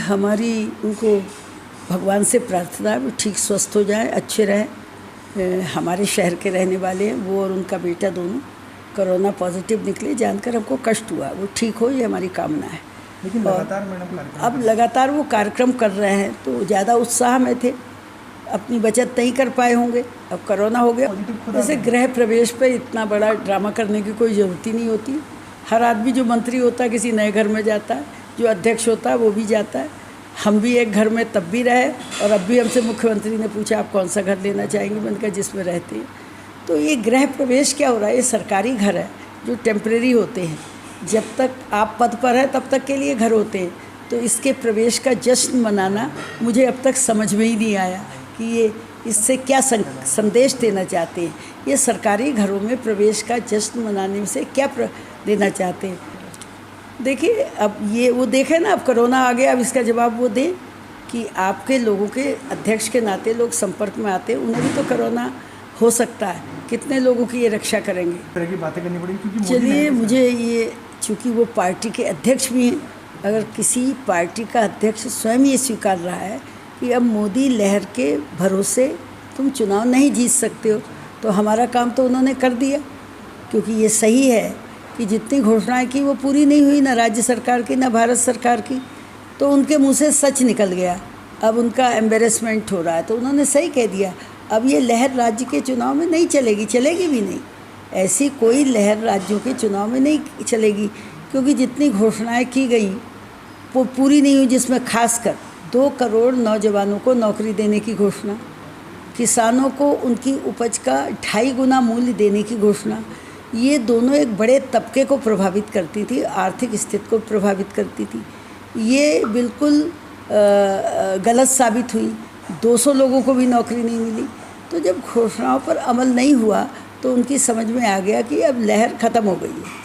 हमारी उनको भगवान से प्रार्थना है वो ठीक स्वस्थ हो जाए, अच्छे रहें। हमारे शहर के रहने वाले हैं, वो और उनका बेटा दोनों कोरोना पॉजिटिव निकले, जानकर हमको कष्ट हुआ। वो ठीक हो, ये हमारी कामना है। लेकिन लगातार मैडम अब लगातार वो कार्यक्रम कर रहे हैं तो ज़्यादा उत्साह में थे, अपनी बचत नहीं कर पाए होंगे। अब कोरोना हो गया, जैसे गृह प्रवेश पे इतना बड़ा ड्रामा करने की कोई ज़रूरत ही नहीं होती। हर आदमी जो मंत्री होता है किसी नए घर में जाता है, जो अध्यक्ष होता है वो भी जाता है। हम भी एक घर में तब भी रहे, और अब भी हमसे मुख्यमंत्री ने पूछा आप कौन सा घर लेना चाहेंगे, मैंने कहा जिसमें रहते हैं। तो ये गृह प्रवेश क्या हो रहा है, ये सरकारी घर है जो टेम्परेरी होते हैं। जब तक आप पद पर हैं तब तक के लिए घर होते हैं। तो इसके प्रवेश का जश्न मनाना मुझे अब तक समझ में ही नहीं आया कि ये इससे क्या संदेश देना चाहते हैं। ये सरकारी घरों में प्रवेश का जश्न मनाने से क्या देना चाहते हैं। देखिए, अब ये वो देखें ना, अब कोरोना आ गया, अब इसका जवाब वो दें कि आपके लोगों के अध्यक्ष के नाते लोग संपर्क में आते हैं, उन्हें भी तो कोरोना हो सकता है। कितने लोगों की ये रक्षा करेंगे, इस तरह की बातें करनी पड़ेगी क्योंकि चलिए मुझे ये, चूँकि वो पार्टी के अध्यक्ष भी हैं, अगर किसी पार्टी का अध्यक्ष स्वयं ये स्वीकार रहा है कि अब मोदी लहर के भरोसे तुम चुनाव नहीं जीत सकते हो, तो हमारा काम तो उन्होंने कर दिया। क्योंकि ये सही है कि जितनी घोषणाएं की वो पूरी नहीं हुई, ना राज्य सरकार की ना भारत सरकार की, तो उनके मुंह से सच निकल गया। अब उनका एम्बेरसमेंट हो रहा है, तो उन्होंने सही कह दिया। अब ये लहर राज्य के चुनाव में नहीं चलेगी, चलेगी भी नहीं। ऐसी कोई लहर राज्यों के चुनाव में नहीं चलेगी, क्योंकि जितनी घोषणाएं की गई वो पूरी नहीं हुई। जिसमें खासकर 2 करोड़ नौजवानों को नौकरी देने की घोषणा, किसानों को उनकी उपज का 2.5 गुना मूल्य देने की घोषणा, ये दोनों एक बड़े तबके को प्रभावित करती थी, आर्थिक स्थिति को प्रभावित करती थी। ये बिल्कुल गलत साबित हुई। 200 लोगों को भी नौकरी नहीं मिली। तो जब घोषणाओं पर अमल नहीं हुआ तो उनकी समझ में आ गया कि अब लहर ख़त्म हो गई है।